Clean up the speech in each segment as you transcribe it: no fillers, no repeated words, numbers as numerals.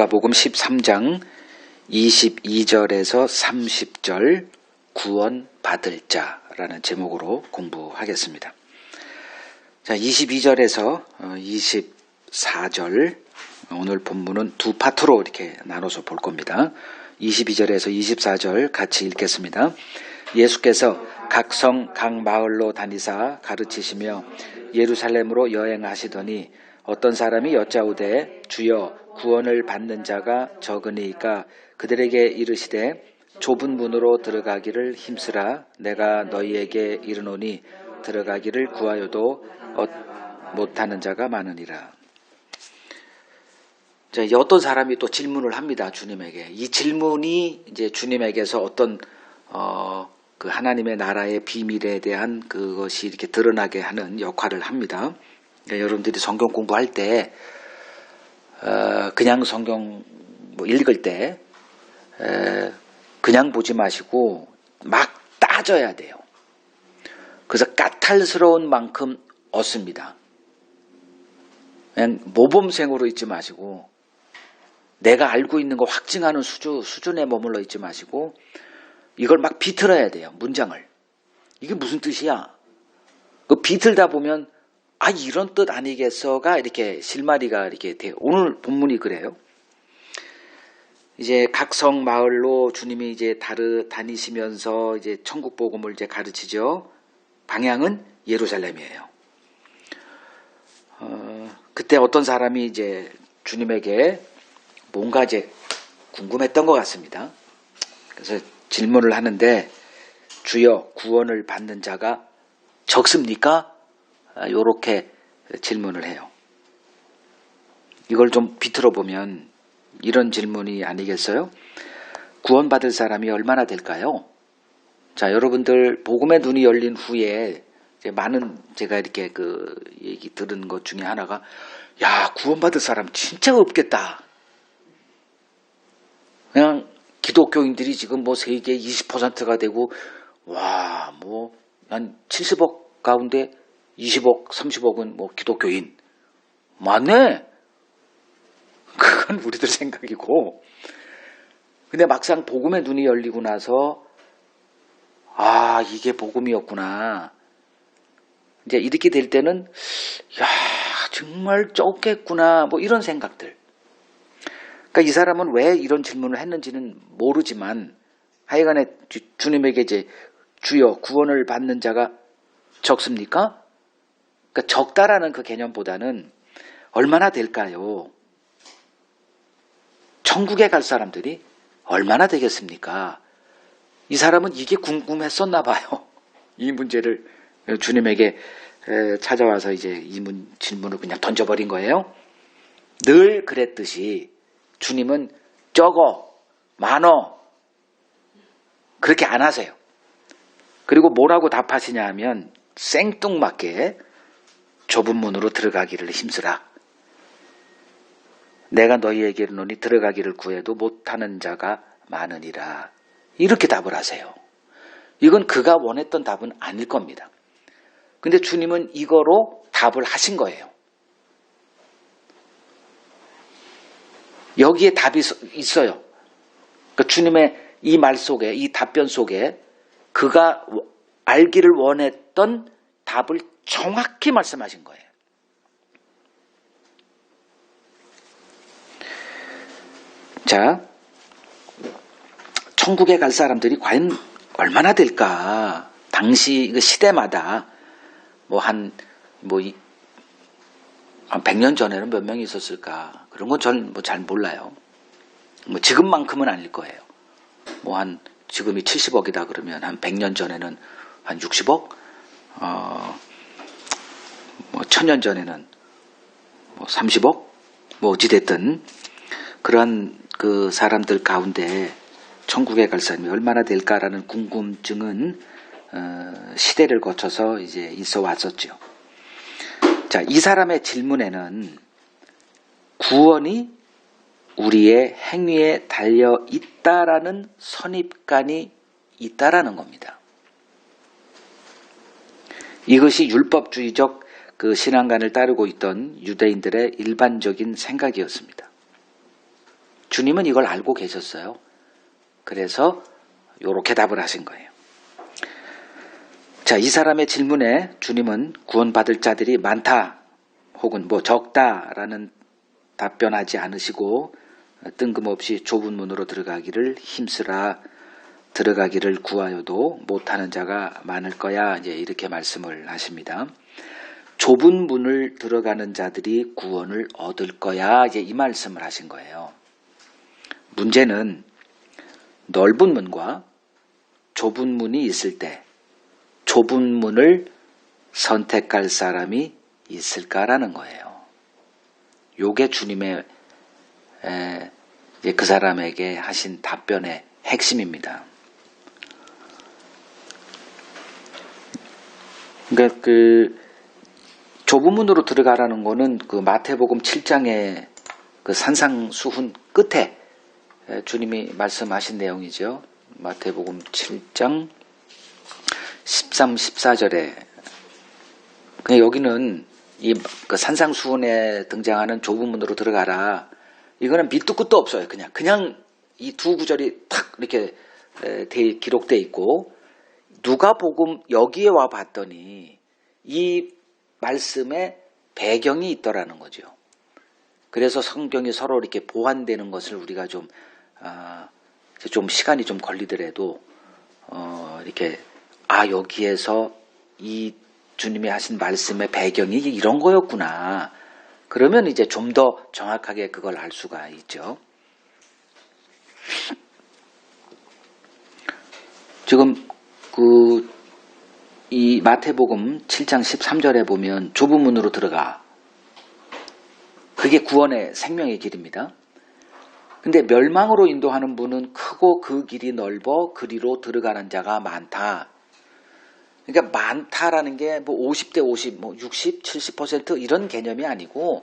누가복음 13장 22절에서 30절 구원받을 자라는 제목으로 공부하겠습니다. 자, 22절에서 24절 오늘 본문은 두 파트로 이렇게 나눠서 볼 겁니다. 22절에서 24절 같이 읽겠습니다. 예수께서 각 성, 각 마을로 다니사 가르치시며 예루살렘으로 여행하시더니 어떤 사람이 여짜오되 주여 구원을 받는 자가 적으니까 그들에게 이르시되 좁은 문으로 들어가기를 힘쓰라. 내가 너희에게 이르노니 들어가기를 구하여도 못하는 자가 많으니라. 자, 이제 어떤 사람이 또 질문을 합니다. 주님에게. 이 질문이 이제 주님에게서 어떤 그 하나님의 나라의 비밀에 대한 그것이 이렇게 드러나게 하는 역할을 합니다. 그러니까 여러분들이 성경 공부할 때 그냥 성경 뭐 읽을 때 그냥 보지 마시고 막 따져야 돼요. 그래서 까탈스러운 만큼 얻습니다. 그냥 모범생으로 있지 마시고 내가 알고 있는 거 확증하는 수준에 머물러 있지 마시고 이걸 막 비틀어야 돼요. 문장을. 이게 무슨 뜻이야? 그 비틀다 보면 아 이런 뜻 아니겠어가 이렇게 실마리가 이렇게 돼요. 오늘 본문이 그래요. 이제 각 성 마을로 주님이 이제 다니시면서 이제 천국 복음을 이제 가르치죠. 방향은 예루살렘이에요. 그때 어떤 사람이 이제 주님에게 뭔가 이제 궁금했던 것 같습니다. 그래서 질문을 하는데 주여 구원을 받는 자가 적습니까? 이렇게 질문을 해요. 이걸 좀 비틀어 보면 이런 질문이 아니겠어요? 구원받을 사람이 얼마나 될까요? 자, 여러분들 복음의 눈이 열린 후에 이제 많은 제가 이렇게 그 얘기 들은 것 중에 하나가 야 구원받을 사람 진짜 없겠다. 그냥 기독교인들이 지금 뭐 세계 20%가 되고 와 뭐 한 70억 가운데 20억, 30억은 뭐 기독교인. 맞네. 그건 우리들 생각이고. 근데 막상 복음의 눈이 열리고 나서 아 이게 복음이었구나. 이제 이렇게 될 때는 야 정말 적겠구나 뭐 이런 생각들. 그러니까 이 사람은 왜 이런 질문을 했는지는 모르지만 하여간에 주님에게 이제 주여 구원을 받는 자가 적습니까? 그러니까 적다라는 그 개념보다는 얼마나 될까요? 천국에 갈 사람들이 얼마나 되겠습니까? 이 사람은 이게 궁금했었나 봐요. 이 문제를 주님에게 찾아와서 이제 이 질문을 그냥 던져버린 거예요. 늘 그랬듯이 주님은 적어, 많어 그렇게 안 하세요. 그리고 뭐라고 답하시냐 하면 생뚱맞게 좁은 문으로 들어가기를 힘쓰라. 내가 너희에게 이르노니 들어가기를 구해도 못하는 자가 많으니라. 이렇게 답을 하세요. 이건 그가 원했던 답은 아닐 겁니다. 근데 주님은 이거로 답을 하신 거예요. 여기에 답이 있어요. 그러니까 주님의 이 말 속에, 이 답변 속에 그가 알기를 원했던 답을 정확히 말씀하신 거예요. 자, 천국에 갈 사람들이 과연 얼마나 될까? 당시 그 시대마다 한 100년 전에는 몇 명이 있었을까? 그런 건 전 잘 몰라요. 지금만큼은 아닐 거예요. 지금이 70억이다 그러면 한 100년 전에는 한 60억? 1000년 전에는 30억? 어찌됐든 그런 그 사람들 가운데 천국에 갈 사람이 얼마나 될까라는 궁금증은 시대를 거쳐서 이제 있어 왔었죠. 자, 이 사람의 질문에는 구원이 우리의 행위에 달려 있다라는 선입관이 있다라는 겁니다. 이것이 율법주의적 그 신앙관을 따르고 있던 유대인들의 일반적인 생각이었습니다. 주님은 이걸 알고 계셨어요. 그래서 요렇게 답을 하신 거예요. 자, 이 사람의 질문에 주님은 구원받을 자들이 많다 혹은 뭐 적다라는 답변하지 않으시고 뜬금없이 좁은 문으로 들어가기를 힘쓰라, 들어가기를 구하여도 못하는 자가 많을 거야, 이제 이렇게 말씀을 하십니다. 좁은 문을 들어가는 자들이 구원을 얻을 거야, 이제 이 말씀을 하신 거예요. 문제는 넓은 문과 좁은 문이 있을 때 좁은 문을 선택할 사람이 있을까라는 거예요. 요게 주님의 그 사람에게 하신 답변의 핵심입니다. 그러니까 그 좁은 문으로 들어가라는 거는 그 마태복음 7장의 그 산상수훈 끝에 주님이 말씀하신 내용이죠. 마태복음 7장 13, 14절에 여기는 이 그 산상수훈에 등장하는 좁은 문으로 들어가라. 이거는 밑도 끝도 없어요. 그냥 이 두 구절이 탁 이렇게 기록되어 있고, 누가복음 여기에 와 봤더니 이 말씀에 배경이 있더라는 거죠. 그래서 성경이 서로 이렇게 보완되는 것을 우리가 좀 시간이 좀 걸리더라도 이렇게 여기에서 이 주님이 하신 말씀의 배경이 이런 거였구나. 그러면 이제 좀 더 정확하게 그걸 알 수가 있죠. 지금 이 마태복음 7장 13절에 보면 좁은 문으로 들어가. 그게 구원의 생명의 길입니다. 근데 멸망으로 인도하는 문은 크고 그 길이 넓어 그리로 들어가는 자가 많다. 그러니까 많다라는 게 뭐 50대 50, 뭐 60, 70% 이런 개념이 아니고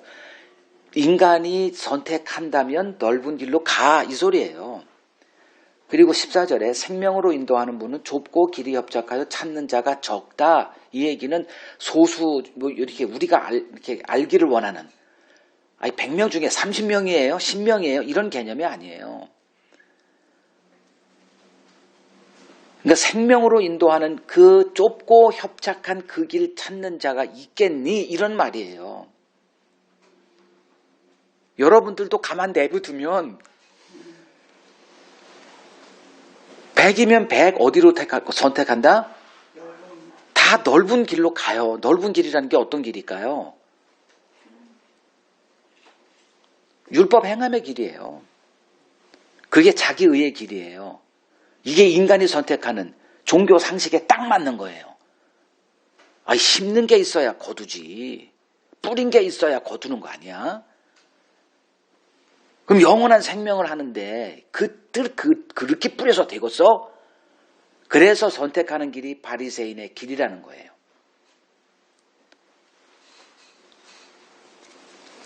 인간이 선택한다면 넓은 길로 가, 이 소리예요. 그리고 14절에 생명으로 인도하는 문은 좁고 길이 협착하여 찾는 자가 적다. 이 얘기는 소수, 뭐 이렇게 우리가 이렇게 알기를 원하는 100명 중에 30명이에요, 10명이에요, 이런 개념이 아니에요. 그러니까 생명으로 인도하는 그 좁고 협착한 그 길 찾는 자가 있겠니? 이런 말이에요. 여러분들도 가만 내버두면 100이면 100 어디로 선택한다? 다 넓은 길로 가요. 넓은 길이라는 게 어떤 길일까요? 율법 행함의 길이에요. 그게 자기의의 길이에요. 이게 인간이 선택하는 종교 상식에 딱 맞는 거예요. 심는 게 있어야 거두지. 뿌린 게 있어야 거두는 거 아니야? 그럼 영원한 생명을 하는데 그렇게 뿌려서 되겠어? 그래서 선택하는 길이 바리새인의 길이라는 거예요.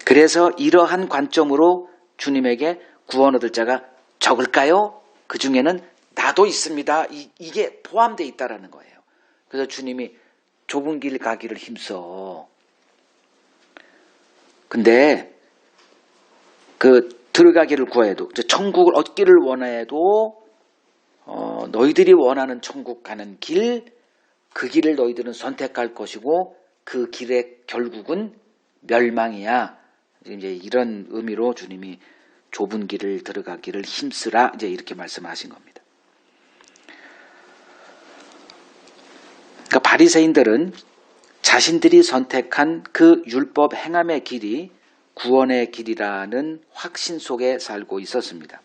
그래서 이러한 관점으로 주님에게 구원 얻을 자가 적을까요? 그 중에는 나도 있습니다. 이게 포함되어 있다라는 거예요. 그래서 주님이 좁은 길 가기를 힘써. 근데 들어가기를 구해도, 천국을 얻기를 원해도 너희들이 원하는 천국 가는 길, 그 길을 너희들은 선택할 것이고 그 길의 결국은 멸망이야. 이제 이런 의미로 주님이 좁은 길을 들어가기를 힘쓰라, 이제 이렇게 말씀하신 겁니다. 그러니까 바리새인들은 자신들이 선택한 그 율법 행함의 길이 구원의 길이라는 확신 속에 살고 있었습니다.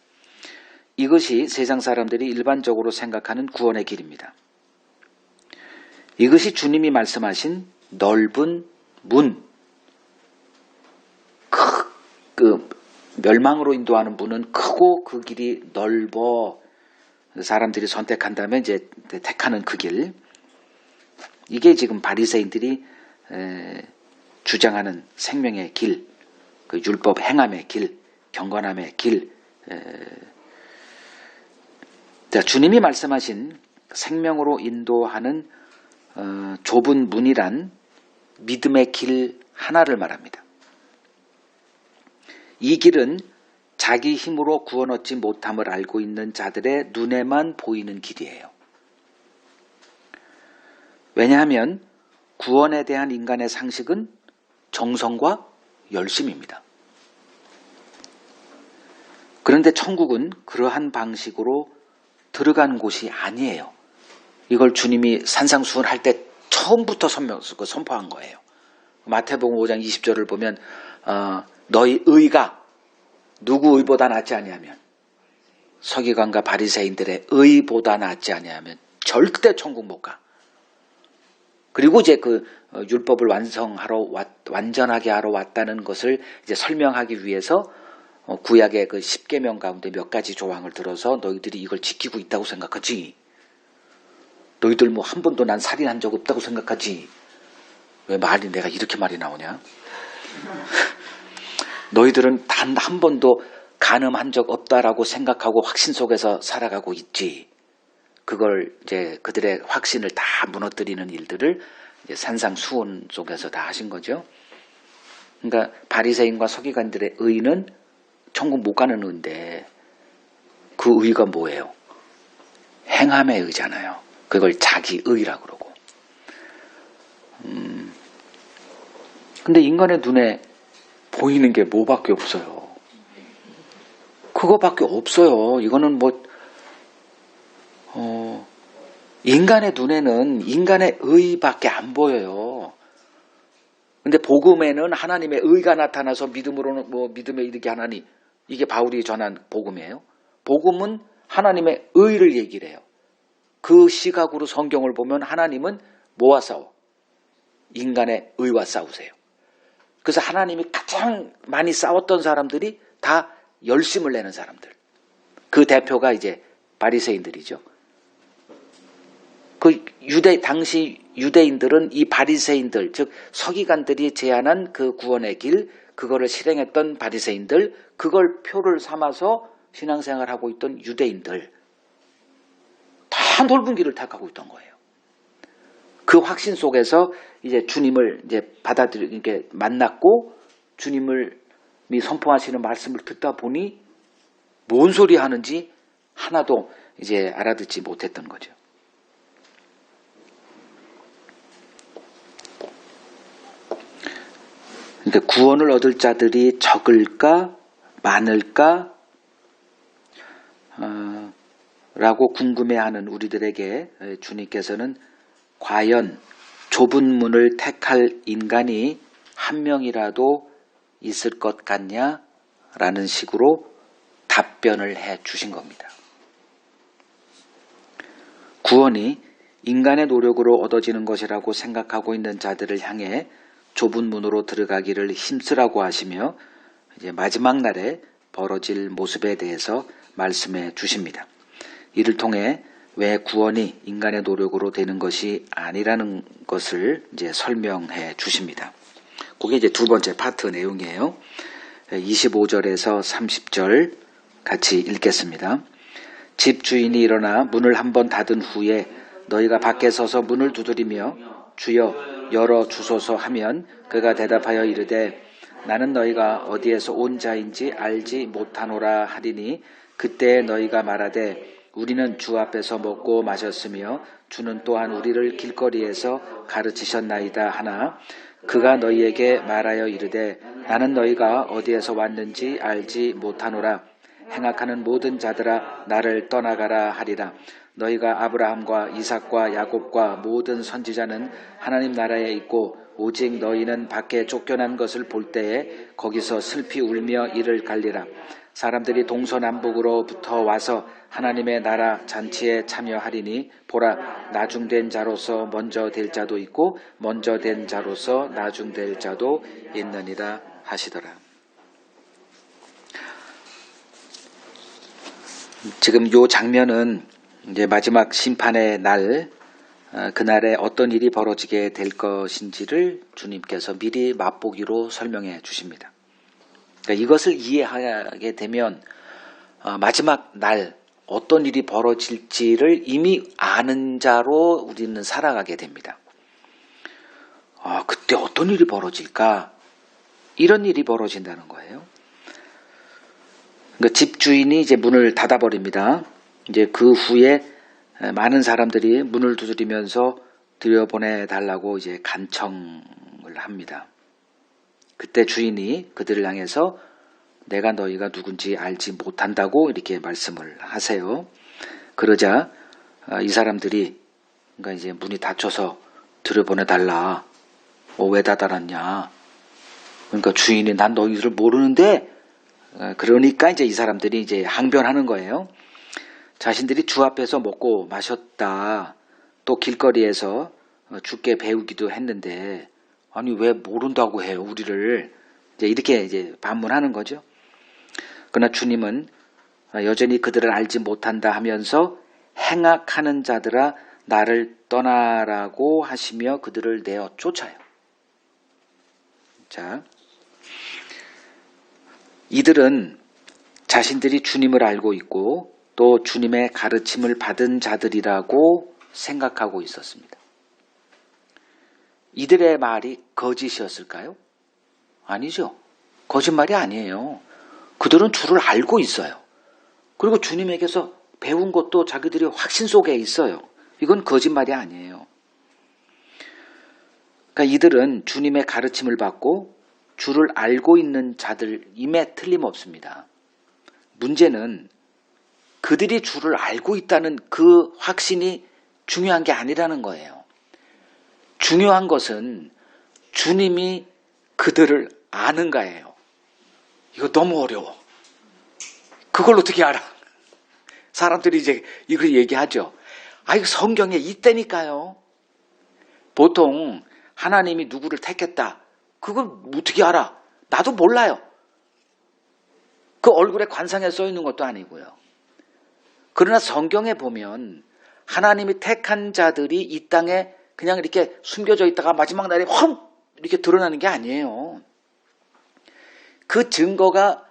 이것이 세상 사람들이 일반적으로 생각하는 구원의 길입니다. 이것이 주님이 말씀하신 넓은 문, 멸망으로 인도하는 문은 크고 그 길이 넓어 사람들이 선택한다면 이제 택하는 그 길, 이게 지금 바리새인들이 주장하는 생명의 길, 그 율법 행함의 길, 경건함의 길. 자, 주님이 말씀하신 생명으로 인도하는 좁은 문이란 믿음의 길 하나를 말합니다. 이 길은 자기 힘으로 구원 얻지 못함을 알고 있는 자들의 눈에만 보이는 길이에요. 왜냐하면 구원에 대한 인간의 상식은 정성과 열심입니다. 그런데 천국은 그러한 방식으로 들어간 곳이 아니에요. 이걸 주님이 산상수훈할 때 처음부터 선포한 거예요. 마태복음 5장 20절을 보면 너희 의가 누구 의보다 낫지 아니하면, 서기관과 바리새인들의 의보다 낫지 아니하면 절대 천국 못 가. 그리고 이제 그 율법을 완전하게 하러 왔다는 것을 이제 설명하기 위해서 구약의 그 10계명 가운데 몇 가지 조항을 들어서 너희들이 이걸 지키고 있다고 생각하지? 너희들 뭐 한 번도 난 살인한 적 없다고 생각하지? 왜 말이 내가 이렇게 말이 나오냐? 너희들은 단 한 번도 간음한 적 없다라고 생각하고 확신 속에서 살아가고 있지. 그걸 이제 그들의 확신을 다 무너뜨리는 일들을 이제 산상수훈 속에서 다 하신 거죠. 그러니까 바리새인과 서기관들의 의는 천국 못 가는 의인데, 그 의가 뭐예요? 행함의 의잖아요. 그걸 자기 의라고 그러고. 근데 인간의 눈에 보이는 게 뭐밖에 없어요. 그거밖에 없어요. 이거는 인간의 눈에는 인간의 의밖에 안 보여요. 근데 복음에는 하나님의 의가 나타나서 믿음으로는 믿음에 이르게 하나니, 이게 바울이 전한 복음이에요. 복음은 하나님의 의를 얘기를 해요. 그 시각으로 성경을 보면 하나님은 뭐와 싸워? 인간의 의와 싸우세요. 그래서 하나님이 가장 많이 싸웠던 사람들이 다 열심을 내는 사람들. 그 대표가 이제 바리새인들이죠. 당시 유대인들은 이 바리새인들, 즉 서기관들이 제안한 그 구원의 길, 그거를 실행했던 바리새인들, 그걸 표를 삼아서 신앙생활하고 있던 유대인들, 다 넓은 길을 택하고 있던 거예요. 그 확신 속에서 이제 주님을 이제 받아들이게 만났고, 주님이 선포하시는 말씀을 듣다 보니 뭔 소리 하는지 하나도 이제 알아듣지 못했던 거죠. 그러니까 구원을 얻을 자들이 적을까 많을까 라고 궁금해하는 우리들에게 주님께서는 과연 좁은 문을 택할 인간이 한 명이라도 있을 것 같냐? 라는 식으로 답변을 해 주신 겁니다. 구원이 인간의 노력으로 얻어지는 것이라고 생각하고 있는 자들을 향해 좁은 문으로 들어가기를 힘쓰라고 하시며, 이제 마지막 날에 벌어질 모습에 대해서 말씀해 주십니다. 이를 통해 왜 구원이 인간의 노력으로 되는 것이 아니라는 것을 이제 설명해 주십니다. 그게 이제 두 번째 파트 내용이에요. 25절에서 30절 같이 읽겠습니다. 집 주인이 일어나 문을 한번 닫은 후에 너희가 밖에 서서 문을 두드리며 주여 열어 주소서 하면 그가 대답하여 이르되 나는 너희가 어디에서 온 자인지 알지 못하노라 하리니, 그때 너희가 말하되 우리는 주 앞에서 먹고 마셨으며 주는 또한 우리를 길거리에서 가르치셨나이다 하나, 그가 너희에게 말하여 이르되 나는 너희가 어디에서 왔는지 알지 못하노라. 행악하는 모든 자들아 나를 떠나가라 하리라. 너희가 아브라함과 이삭과 야곱과 모든 선지자는 하나님 나라에 있고 오직 너희는 밖에 쫓겨난 것을 볼 때에 거기서 슬피 울며 이를 갈리라. 사람들이 동서남북으로부터 와서 하나님의 나라 잔치에 참여하리니 보라, 나중된 자로서 먼저 될 자도 있고 먼저 된 자로서 나중될 자도 있느니라 하시더라. 지금 요 장면은 이제 마지막 심판의 날, 그날에 어떤 일이 벌어지게 될 것인지를 주님께서 미리 맛보기로 설명해 주십니다. 그러니까 이것을 이해하게 되면 마지막 날 어떤 일이 벌어질지를 이미 아는 자로 우리는 살아가게 됩니다. 그때 어떤 일이 벌어질까? 이런 일이 벌어진다는 거예요. 그러니까 집주인이 이제 문을 닫아버립니다. 이제 그 후에 많은 사람들이 문을 두드리면서 들여보내달라고 이제 간청을 합니다. 그때 주인이 그들을 향해서 내가 너희가 누군지 알지 못한다고 이렇게 말씀을 하세요. 그러자 이 사람들이 그러니까 이제 문이 닫혀서 들여보내달라. 왜 닫아놨냐. 그러니까 주인이 난 너희들을 모르는데 그러니까 이제 이 사람들이 이제 항변하는 거예요. 자신들이 주 앞에서 먹고 마셨다. 또 길거리에서 주께 배우기도 했는데 아니 왜 모른다고 해요 우리를. 이렇게 이제 반문하는 거죠. 그러나 주님은 여전히 그들을 알지 못한다 하면서 행악하는 자들아 나를 떠나라고 하시며 그들을 내어 쫓아요. 자, 이들은 자신들이 주님을 알고 있고 또 주님의 가르침을 받은 자들이라고 생각하고 있었습니다. 이들의 말이 거짓이었을까요? 아니죠. 거짓말이 아니에요. 그들은 주를 알고 있어요. 그리고 주님에게서 배운 것도 자기들이 확신 속에 있어요. 이건 거짓말이 아니에요. 그러니까 이들은 주님의 가르침을 받고 주를 알고 있는 자들임에 틀림없습니다. 문제는 그들이 주를 알고 있다는 그 확신이 중요한 게 아니라는 거예요. 중요한 것은 주님이 그들을 아는가예요. 이거 너무 어려워. 그걸 어떻게 알아? 사람들이 이제 이걸 얘기하죠. 이거 성경에 있다니까요. 보통 하나님이 누구를 택했다. 그걸 어떻게 알아? 나도 몰라요. 그 얼굴에 관상에 써 있는 것도 아니고요. 그러나 성경에 보면 하나님이 택한 자들이 이 땅에 그냥 이렇게 숨겨져 있다가 마지막 날에 확 이렇게 드러나는 게 아니에요. 그 증거가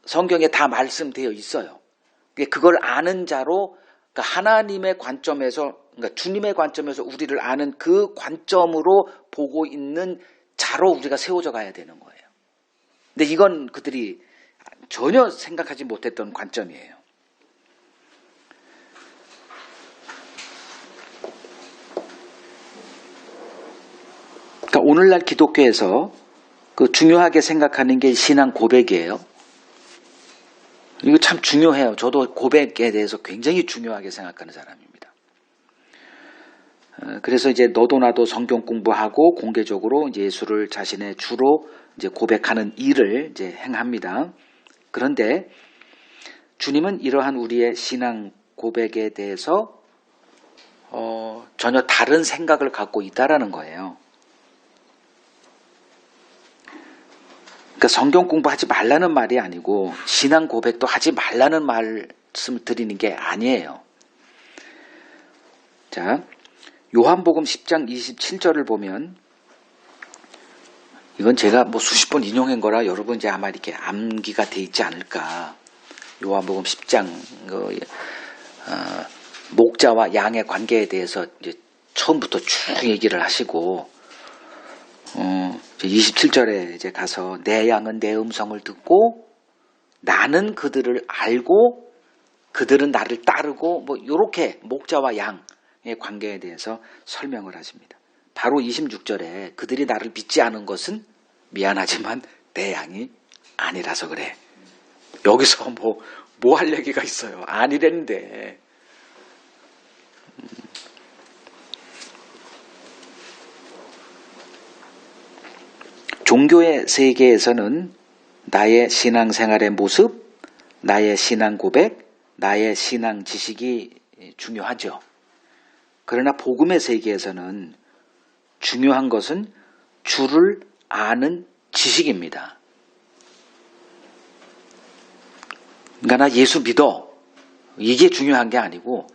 성경에 다 말씀되어 있어요. 그걸 아는 자로 그러니까 하나님의 관점에서 그러니까 주님의 관점에서 우리를 아는 그 관점으로 보고 있는 자로 우리가 세워져 가야 되는 거예요. 근데 이건 그들이 전혀 생각하지 못했던 관점이에요. 그러니까 오늘날 기독교에서 그 중요하게 생각하는 게 신앙 고백이에요. 이거 참 중요해요. 저도 고백에 대해서 굉장히 중요하게 생각하는 사람입니다. 그래서 이제 너도 나도 성경 공부하고 공개적으로 이제 예수를 자신의 주로 이제 고백하는 일을 이제 행합니다. 그런데 주님은 이러한 우리의 신앙 고백에 대해서 전혀 다른 생각을 갖고 있다라는 거예요. 그러니까 성경 공부하지 말라는 말이 아니고 신앙 고백도 하지 말라는 말씀을 드리는 게 아니에요. 자, 요한복음 10장 27절을 보면 이건 제가 뭐 수십 번 인용한 거라 여러분 이제 아마 이렇게 암기가 돼 있지 않을까. 요한복음 10장 목자와 양의 관계에 대해서 이제 처음부터 쭉 얘기를 하시고 27절에 이제 가서 내 양은 내 음성을 듣고 나는 그들을 알고 그들은 나를 따르고 뭐 이렇게 목자와 양의 관계에 대해서 설명을 하십니다. 바로 26절에 그들이 나를 믿지 않은 것은 미안하지만 내 양이 아니라서 그래. 여기서 뭐 할 얘기가 있어요. 아니랬는데. 종교의 세계에서는 나의 신앙생활의 모습, 나의 신앙 고백, 나의 신앙 지식이 중요하죠. 그러나 복음의 세계에서는 중요한 것은 주를 아는 지식입니다. 그러니까 나 예수 믿어. 이게 중요한 게 아니고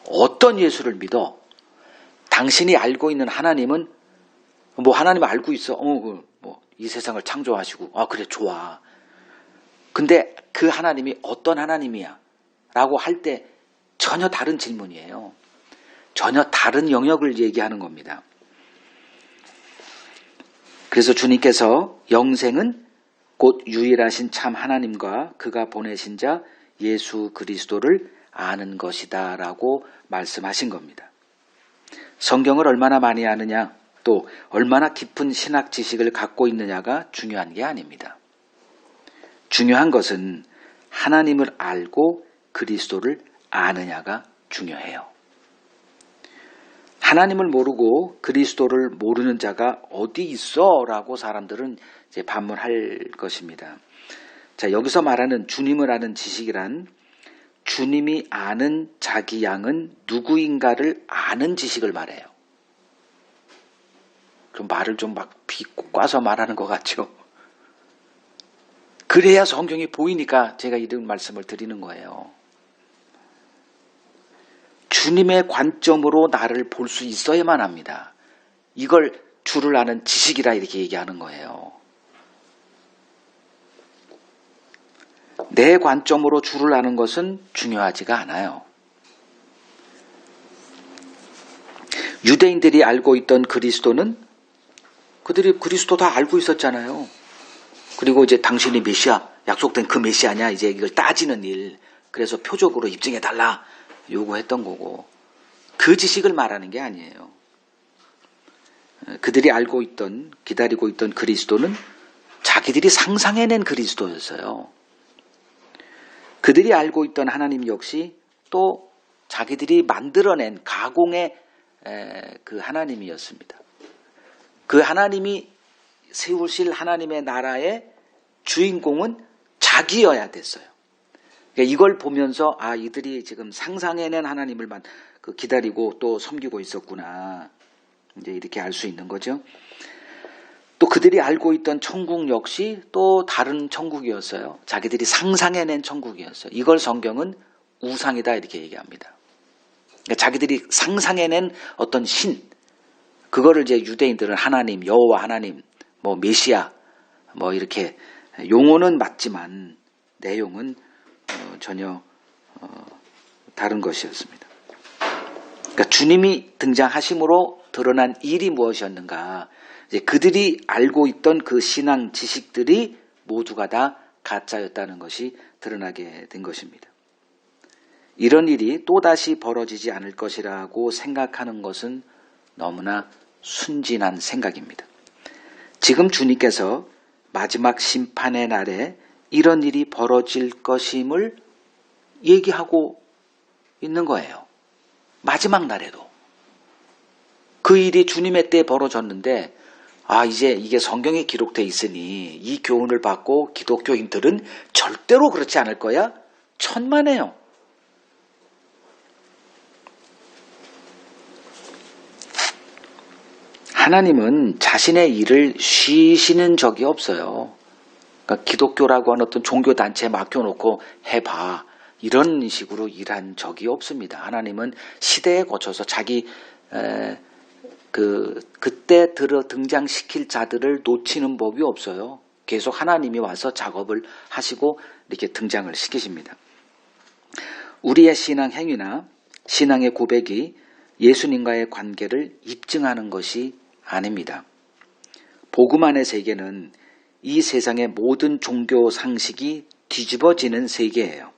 어떤 예수를 믿어. 당신이 알고 있는 하나님은 뭐 하나님 알고 있어. 이 세상을 창조하시고 그래 좋아. 근데 그 하나님이 어떤 하나님이야? 라고 할 때 전혀 다른 질문이에요. 전혀 다른 영역을 얘기하는 겁니다. 그래서 주님께서 영생은 곧 유일하신 참 하나님과 그가 보내신 자 예수 그리스도를 아는 것이다 라고 말씀하신 겁니다. 성경을 얼마나 많이 아느냐, 또 얼마나 깊은 신학 지식을 갖고 있느냐가 중요한 게 아닙니다. 중요한 것은 하나님을 알고 그리스도를 아느냐가 중요해요. 하나님을 모르고 그리스도를 모르는 자가 어디 있어? 라고 사람들은 이제 반문할 것입니다. 자, 여기서 말하는 주님을 아는 지식이란 주님이 아는 자기 양은 누구인가를 아는 지식을 말해요. 좀 말을 좀 막 비꼬아서 말하는 것 같죠. 그래야 성경이 보이니까 제가 이런 말씀을 드리는 거예요. 주님의 관점으로 나를 볼 수 있어야만 합니다. 이걸 주를 아는 지식이라 이렇게 얘기하는 거예요. 내 관점으로 주를 아는 것은 중요하지가 않아요. 유대인들이 알고 있던 그리스도는 그들이 그리스도 다 알고 있었잖아요. 그리고 이제 당신이 메시아, 약속된 그 메시아냐, 이제 이걸 따지는 일, 그래서 표적으로 입증해달라 요구했던 거고, 그 지식을 말하는 게 아니에요. 그들이 알고 있던, 기다리고 있던 그리스도는 자기들이 상상해낸 그리스도였어요. 그들이 알고 있던 하나님 역시 또 자기들이 만들어낸 가공의 그 하나님이었습니다. 그 하나님이 세우실 하나님의 나라의 주인공은 자기여야 됐어요. 그러니까 이걸 보면서 아, 이들이 지금 상상해낸 하나님을 기다리고 또 섬기고 있었구나. 이제 이렇게 알 수 있는 거죠. 또 그들이 알고 있던 천국 역시 또 다른 천국이었어요. 자기들이 상상해낸 천국이었어요. 이걸 성경은 우상이다 이렇게 얘기합니다. 그러니까 자기들이 상상해낸 어떤 신, 그거를 이제 유대인들은 하나님, 여호와 하나님, 뭐 메시아, 뭐 이렇게 용어는 맞지만 내용은 전혀 다른 것이었습니다. 그러니까 주님이 등장하심으로 드러난 일이 무엇이었는가? 이제 그들이 알고 있던 그 신앙 지식들이 모두가 다 가짜였다는 것이 드러나게 된 것입니다. 이런 일이 또다시 벌어지지 않을 것이라고 생각하는 것은 너무나 순진한 생각입니다. 지금 주님께서 마지막 심판의 날에 이런 일이 벌어질 것임을 얘기하고 있는 거예요. 마지막 날에도. 그 일이 주님의 때에 벌어졌는데 이제 이게 성경에 기록되어 있으니 이 교훈을 받고 기독교인들은 절대로 그렇지 않을 거야? 천만에요. 하나님은 자신의 일을 쉬시는 적이 없어요. 그러니까 기독교라고 하는 어떤 종교단체에 맡겨놓고 해봐. 이런 식으로 일한 적이 없습니다. 하나님은 시대에 거쳐서 자기 그때 등장시킬 자들을 놓치는 법이 없어요. 계속 하나님이 와서 작업을 하시고 이렇게 등장을 시키십니다. 우리의 신앙 행위나 신앙의 고백이 예수님과의 관계를 입증하는 것이 아닙니다. 복음 안의 세계는 이 세상의 모든 종교 상식이 뒤집어지는 세계예요.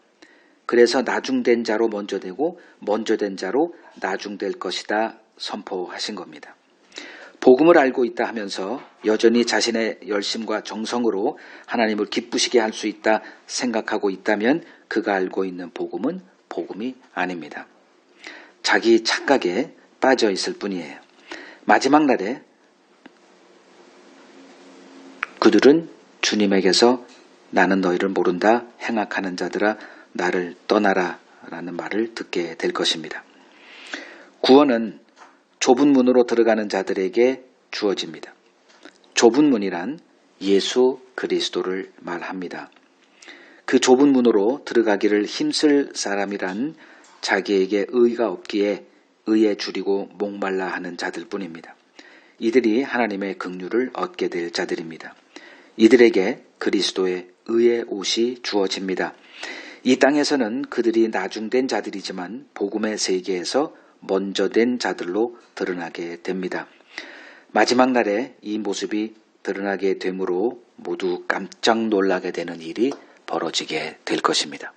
그래서 나중된 자로 먼저 되고 먼저 된 자로 나중될 것이다 선포하신 겁니다. 복음을 알고 있다 하면서 여전히 자신의 열심과 정성으로 하나님을 기쁘시게 할 수 있다 생각하고 있다면 그가 알고 있는 복음은 복음이 아닙니다. 자기 착각에 빠져 있을 뿐이에요. 마지막 날에 그들은 주님에게서 나는 너희를 모른다 행악하는 자들아 나를 떠나라 라는 말을 듣게 될 것입니다. 구원은 좁은 문으로 들어가는 자들에게 주어집니다. 좁은 문이란 예수 그리스도를 말합니다. 그 좁은 문으로 들어가기를 힘쓸 사람이란 자기에게 의가 없기에 의에 줄이고 목말라 하는 자들 뿐입니다. 이들이 하나님의 긍휼을 얻게 될 자들입니다. 이들에게 그리스도의 의의 옷이 주어집니다. 이 땅에서는 그들이 나중된 자들이지만 복음의 세계에서 먼저 된 자들로 드러나게 됩니다. 마지막 날에 이 모습이 드러나게 되므로 모두 깜짝 놀라게 되는 일이 벌어지게 될 것입니다.